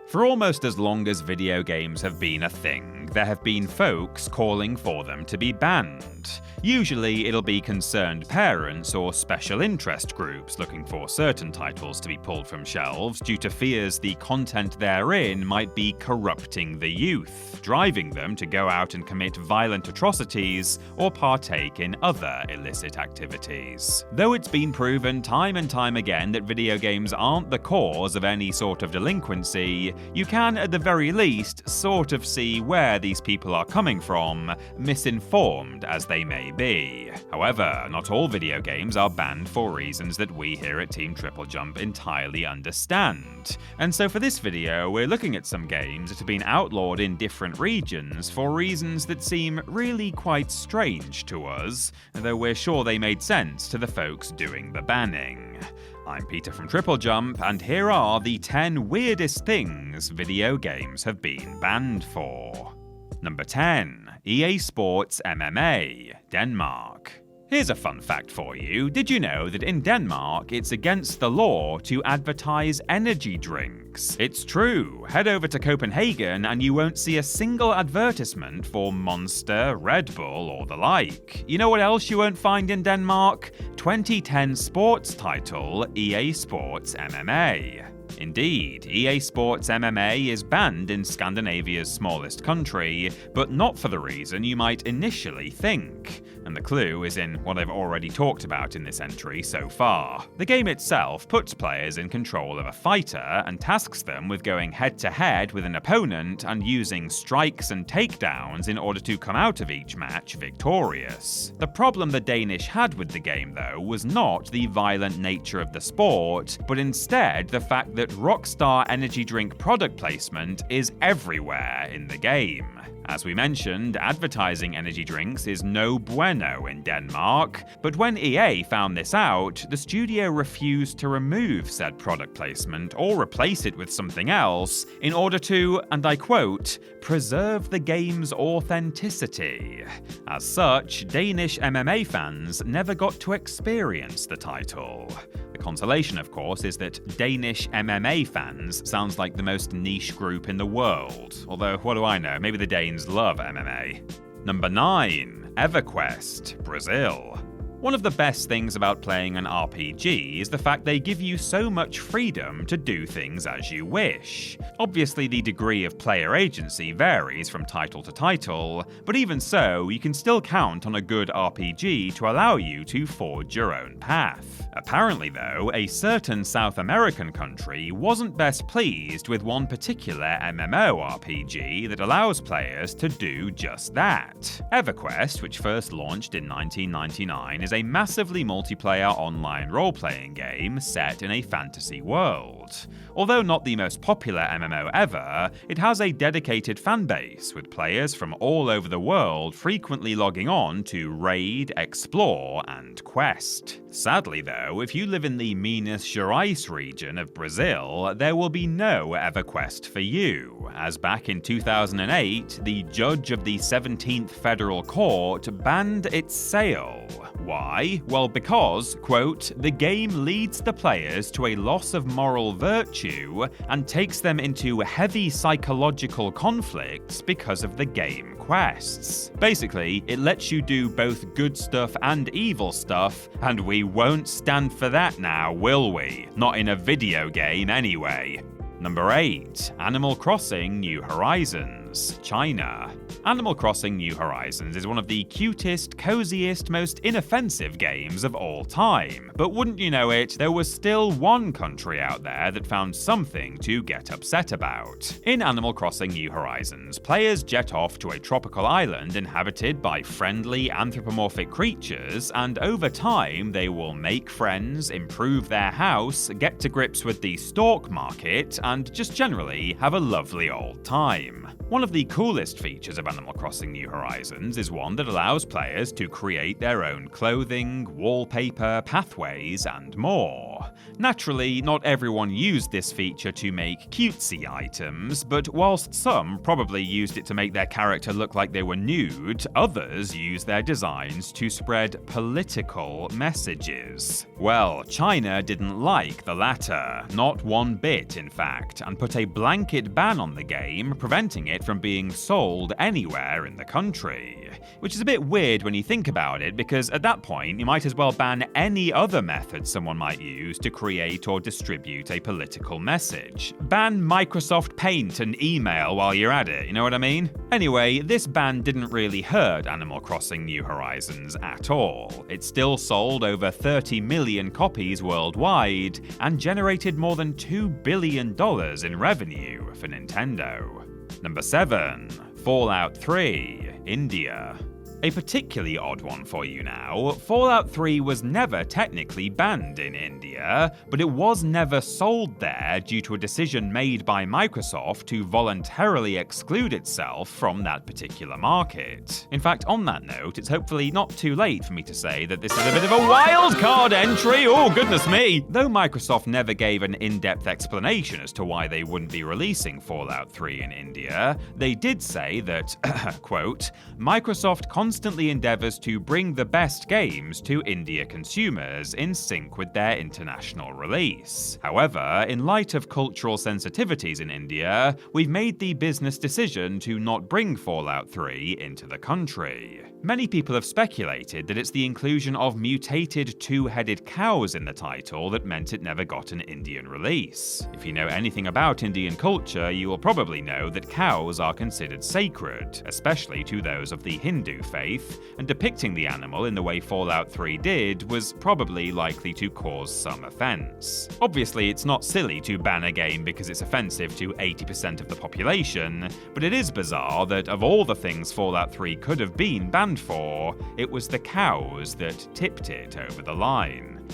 For almost as long as video games have been a thing, there have been folks calling for them to be banned. Usually it'll be concerned parents or special interest groups looking for certain titles to be pulled from shelves due to fears the content therein might be corrupting the youth, driving them to go out and commit violent atrocities or partake in other illicit activities. Though it's been proven time and time again that video games aren't the cause of any sort of delinquency, you can at the very least sort of see where these people are coming from, misinformed as they may be. However, not all video games are banned for reasons that we here at Team TripleJump entirely understand. And so for this video, we're looking at some games that have been outlawed in different regions for reasons that seem really quite strange to us, though we're sure they made sense to the folks doing the banning. I'm Peter from TripleJump, and here are the 10 weirdest things video games have been banned for. Number 10. EA Sports MMA, Denmark. Here's a fun fact for you. Did you know that in Denmark, it's against the law to advertise energy drinks? It's true. Head over to Copenhagen and you won't see a single advertisement for Monster, Red Bull, or the like. You know what else you won't find in Denmark? 2010 sports title EA Sports MMA. Indeed, EA Sports MMA is banned in Scandinavia's smallest country, but not for the reason you might initially think. And the clue is in what I've already talked about in this entry so far. The game itself puts players in control of a fighter and tasks them with going head-to-head with an opponent and using strikes and takedowns in order to come out of each match victorious. The problem the Danish had with the game, though, was not the violent nature of the sport, but instead the fact that Rockstar energy drink product placement is everywhere in the game. As we mentioned, advertising energy drinks is no bueno in Denmark, but when EA found this out, the studio refused to remove said product placement or replace it with something else in order to, and I quote, preserve the game's authenticity. As such, Danish MMA fans never got to experience the title. The consolation, of course, is that Danish MMA fans sounds like the most niche group in the world. Although, what do I know, maybe the Danes love MMA. Number 9. EverQuest, Brazil. One of the best things about playing an RPG is the fact they give you so much freedom to do things as you wish. Obviously, the degree of player agency varies from title to title, but even so, you can still count on a good RPG to allow you to forge your own path. Apparently, though, a certain South American country wasn't best pleased with one particular MMORPG that allows players to do just that. EverQuest, which first launched in 1999, is a massively multiplayer online role-playing game set in a fantasy world. Although not the most popular MMO ever, it has a dedicated fanbase, with players from all over the world frequently logging on to raid, explore, and quest. Sadly though, if you live in the Minas Gerais region of Brazil, there will be no EverQuest for you, as back in 2008, the judge of the 17th Federal Court banned its sale. Why? Well, because, quote, the game leads the players to a loss of moral virtue and takes them into heavy psychological conflicts because of the game quests. Basically, it lets you do both good stuff and evil stuff, and we won't stand for that now, will we? Not in a video game anyway. Number 8. Animal Crossing New Horizons, China. Animal Crossing New Horizons is one of the cutest, coziest, most inoffensive games of all time. But wouldn't you know it, there was still one country out there that found something to get upset about. In Animal Crossing New Horizons, players jet off to a tropical island inhabited by friendly anthropomorphic creatures, and over time they will make friends, improve their house, get to grips with the stalk market, and just generally have a lovely old time. One One of the coolest features of Animal Crossing New Horizons is one that allows players to create their own clothing, wallpaper, pathways, and more. Naturally, not everyone used this feature to make cutesy items, but whilst some probably used it to make their character look like they were nude, others used their designs to spread political messages. Well, China didn't like the latter, not one bit in fact, and put a blanket ban on the game, preventing it from being sold anywhere in the country. Which is a bit weird when you think about it, because at that point you might as well ban any other method someone might use to create or distribute a political message. Ban Microsoft Paint and email while you're at it, you know what I mean? Anyway, this ban didn't really hurt Animal Crossing New Horizons at all. It still sold over 30 million copies worldwide and generated more than $2 billion in revenue for Nintendo. Number 7. Fallout 3, India. A particularly odd one for you now. Fallout 3 was never technically banned in India, but it was never sold there due to a decision made by Microsoft to voluntarily exclude itself from that particular market. In fact, on that note, it's hopefully not too late for me to say that this is a bit of a wildcard entry, oh goodness me! Though Microsoft never gave an in-depth explanation as to why they wouldn't be releasing Fallout 3 in India, they did say that, quote, Microsoft constantly endeavours to bring the best games to India consumers in sync with their international release. However, in light of cultural sensitivities in India, we've made the business decision to not bring Fallout 3 into the country. Many people have speculated that it's the inclusion of mutated two-headed cows in the title that meant it never got an Indian release. If you know anything about Indian culture, you will probably know that cows are considered sacred, especially to those of the Hindu faith, and depicting the animal in the way Fallout 3 did was probably likely to cause some offense. Obviously, it's not silly to ban a game because it's offensive to 80% of the population, but it is bizarre that of all the things Fallout 3 could have been banned for, it was the cows that tipped it over the line.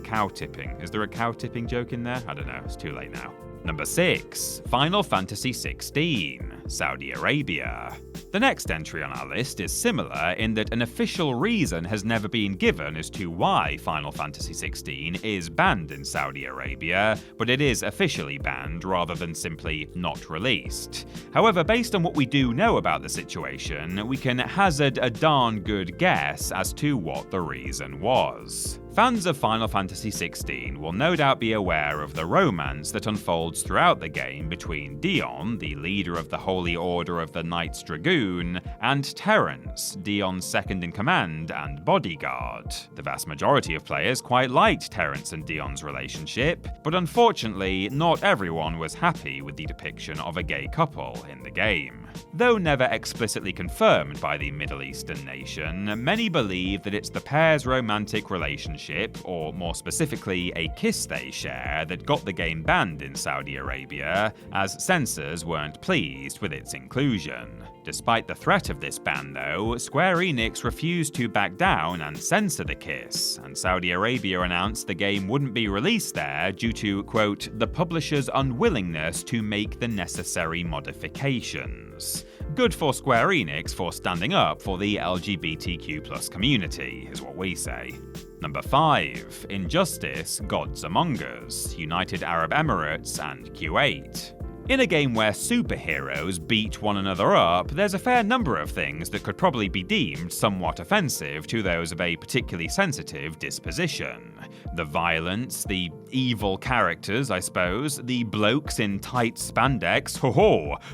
Cow tipping. Is there a cow tipping joke in there? I don't know, it's too late now. Number 6. Final Fantasy XVI, Saudi Arabia. The next entry on our list is similar in that an official reason has never been given as to why Final Fantasy XVI is banned in Saudi Arabia, but it is officially banned rather than simply not released. However, based on what we do know about the situation, we can hazard a darn good guess as to what the reason was. Fans of Final Fantasy XVI will no doubt be aware of the romance that unfolds throughout the game between Dion, the leader of the Holy Order of the Knights Dragoon, and Terence, Dion's second-in-command and bodyguard. The vast majority of players quite liked Terence and Dion's relationship, but unfortunately, not everyone was happy with the depiction of a gay couple in the game. Though never explicitly confirmed by the Middle Eastern nation, many believe that it's the pair's romantic relationship, or more specifically a kiss they share, that got the game banned in Saudi Arabia, as censors weren't pleased with its inclusion. Despite the threat of this ban though, Square Enix refused to back down and censor the kiss, and Saudi Arabia announced the game wouldn't be released there due to, quote, the publisher's unwillingness to make the necessary modifications. Good for Square Enix for standing up for the LGBTQ+ community, is what we say. Number 5. Injustice: Gods Among Us, United Arab Emirates and Kuwait. In a game where superheroes beat one another up, there's a fair number of things that could probably be deemed somewhat offensive to those of a particularly sensitive disposition. The violence, the evil characters, I suppose, the blokes in tight spandex,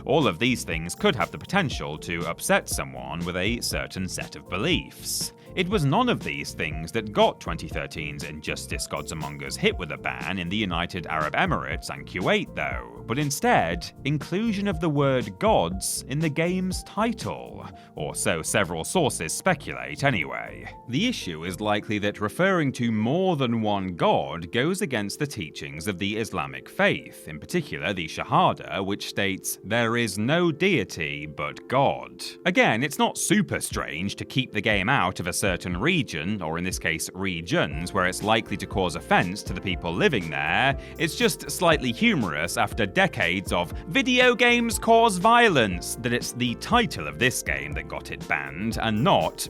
all of these things could have the potential to upset someone with a certain set of beliefs. It was none of these things that got 2013's Injustice: Gods Among Us hit with a ban in the United Arab Emirates and Kuwait though, but instead, inclusion of the word gods in the game's title. Or so several sources speculate anyway. The issue is likely that referring to more than one god goes against the teachings of the Islamic faith, in particular the Shahada, which states, "There is no deity but God." Again, it's not super strange to keep the game out of a certain region, or in this case regions, where it's likely to cause offense to the people living there, it's just slightly humorous after decades of video games cause violence that it's the title of this game that got it banned, and not,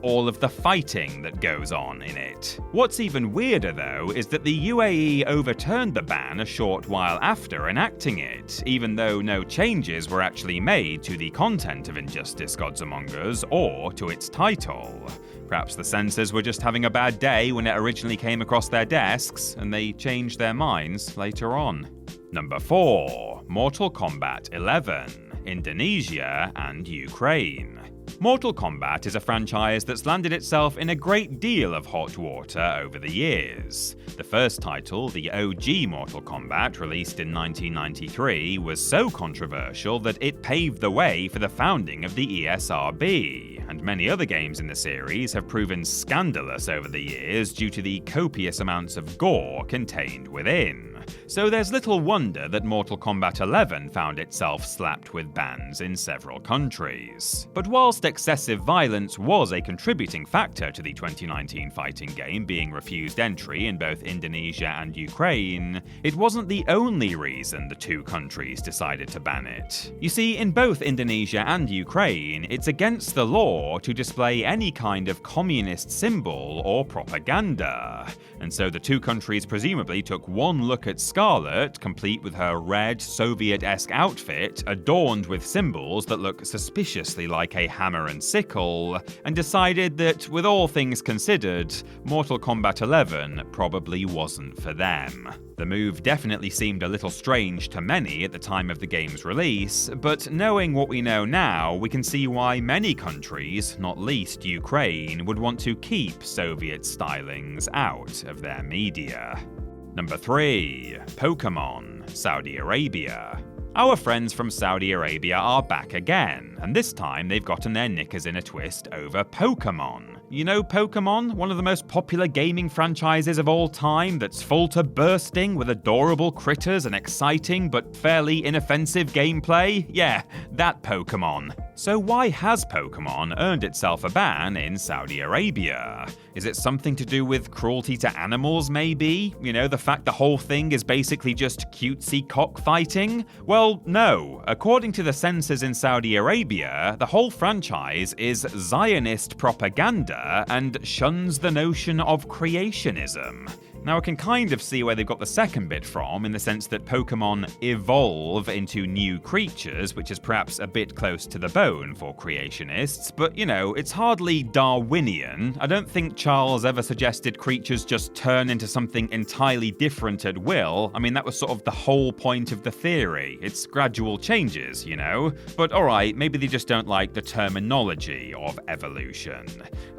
all of the fighting that goes on in it. What's even weirder though is that the UAE overturned the ban a short while after enacting it, even though no changes were actually made to the content of Injustice Gods Among Us or to its title. Perhaps the censors were just having a bad day when it originally came across their desks, and they changed their minds later on. Number 4. Mortal Kombat 11, Indonesia and Ukraine. Mortal Kombat is a franchise that's landed itself in a great deal of hot water over the years. The first title, the OG Mortal Kombat, released in 1993, was so controversial that it paved the way for the founding of the ESRB, and many other games in the series have proven scandalous over the years due to the copious amounts of gore contained within. So there's little wonder that Mortal Kombat 11 found itself slapped with bans in several countries. But whilst excessive violence was a contributing factor to the 2019 fighting game being refused entry in both Indonesia and Ukraine, it wasn't the only reason the two countries decided to ban it. You see, in both Indonesia and Ukraine, it's against the law to display any kind of communist symbol or propaganda. And so the two countries presumably took one look at Scarlet, complete with her red, Soviet-esque outfit, adorned with symbols that look suspiciously like a hammer and sickle, and decided that, with all things considered, Mortal Kombat 11 probably wasn't for them. The move definitely seemed a little strange to many at the time of the game's release, but knowing what we know now, we can see why many countries, not least Ukraine, would want to keep Soviet stylings out of their media. Number 3. Pokemon, Saudi Arabia. Our friends from Saudi Arabia are back again, and this time they've gotten their knickers in a twist over Pokemon. You know Pokemon, one of the most popular gaming franchises of all time that's full to bursting with adorable critters and exciting but fairly inoffensive gameplay? Yeah, that Pokemon. So why has Pokemon earned itself a ban in Saudi Arabia? Is it something to do with cruelty to animals, maybe? The fact the whole thing is basically just cutesy cockfighting? Well, no. According to the censors in Saudi Arabia, the whole franchise is Zionist propaganda and shuns the notion of creationism. Now, I can kind of see where they've got the second bit from, in the sense that Pokemon evolve into new creatures, which is perhaps a bit close to the bone for creationists, but it's hardly Darwinian. I don't think Charles ever suggested creatures just turn into something entirely different at will. I mean, that was sort of the whole point of the theory. It's gradual changes, But alright, maybe they just don't like the terminology of evolution.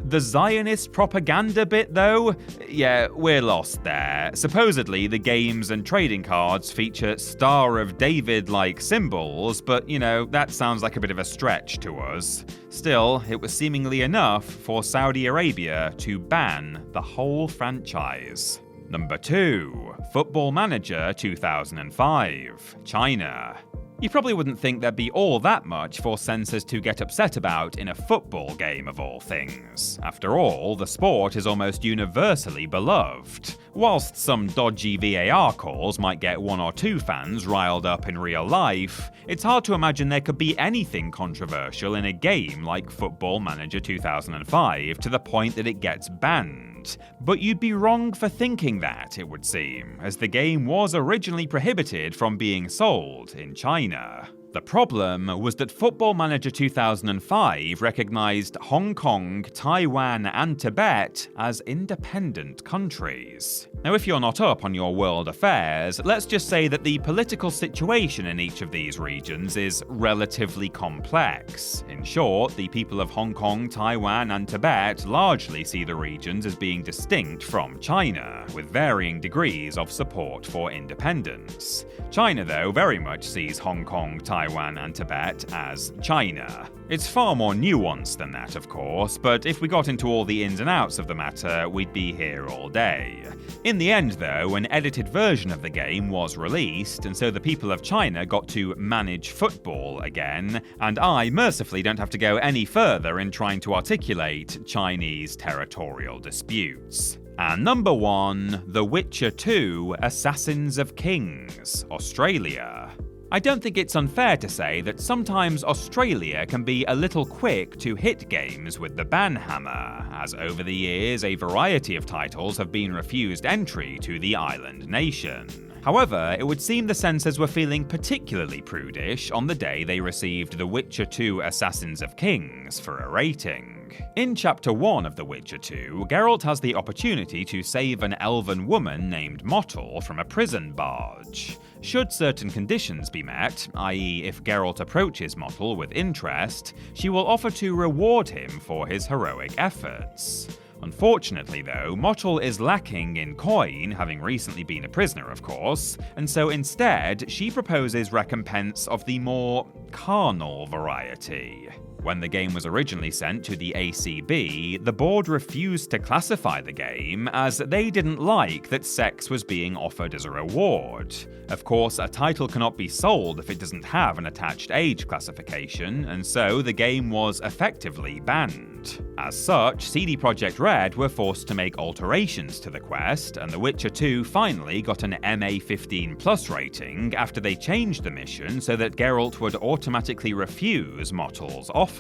The Zionist propaganda bit, though? Yeah, we're lost there. Supposedly, the games and trading cards feature Star of David-like symbols, but, that sounds like a bit of a stretch to us. Still, it was seemingly enough for Saudi Arabia to ban the whole franchise. Number 2. Football Manager 2005, China. You probably wouldn't think there'd be all that much for censors to get upset about in a football game of all things. After all, the sport is almost universally beloved. Whilst some dodgy VAR calls might get one or two fans riled up in real life, it's hard to imagine there could be anything controversial in a game like Football Manager 2005 to the point that it gets banned. But you'd be wrong for thinking that, it would seem, as the game was originally prohibited from being sold in China. The problem was that Football Manager 2005 recognized Hong Kong, Taiwan, and Tibet as independent countries. Now, if you're not up on your world affairs, let's just say that the political situation in each of these regions is relatively complex. In short, the people of Hong Kong, Taiwan, and Tibet largely see the regions as being distinct from China, with varying degrees of support for independence. China, though, very much sees Hong Kong, Taiwan, Taiwan and Tibet as China. It's far more nuanced than that, of course, but if we got into all the ins and outs of the matter, we'd be here all day. In the end, though, an edited version of the game was released, and so the people of China got to manage football again, and I mercifully don't have to go any further in trying to articulate Chinese territorial disputes. And number 1, The Witcher 2: Assassins of Kings, Australia. I don't think it's unfair to say that sometimes Australia can be a little quick to hit games with the ban hammer, as over the years a variety of titles have been refused entry to the island nation. However, it would seem the censors were feeling particularly prudish on the day they received The Witcher 2: Assassins of Kings for a rating. In Chapter 1 of The Witcher 2, Geralt has the opportunity to save an elven woman named Mottle from a prison barge. Should certain conditions be met, i.e. if Geralt approaches Mottle with interest, she will offer to reward him for his heroic efforts. Unfortunately though, Mottle is lacking in coin, having recently been a prisoner of course, and so instead she proposes recompense of the more carnal variety. When the game was originally sent to the ACB, the board refused to classify the game as they didn't like that sex was being offered as a reward. Of course, a title cannot be sold if it doesn't have an attached age classification, and so the game was effectively banned. As such, CD Projekt Red were forced to make alterations to the quest, and The Witcher 2 finally got an MA15+ rating after they changed the mission so that Geralt would automatically refuse Mottle's offer.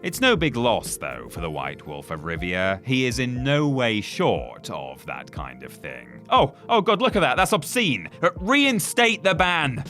It's no big loss though for the White Wolf of Rivia. He is in no way short of that kind of thing. Oh god, look at that, that's obscene! Reinstate the ban!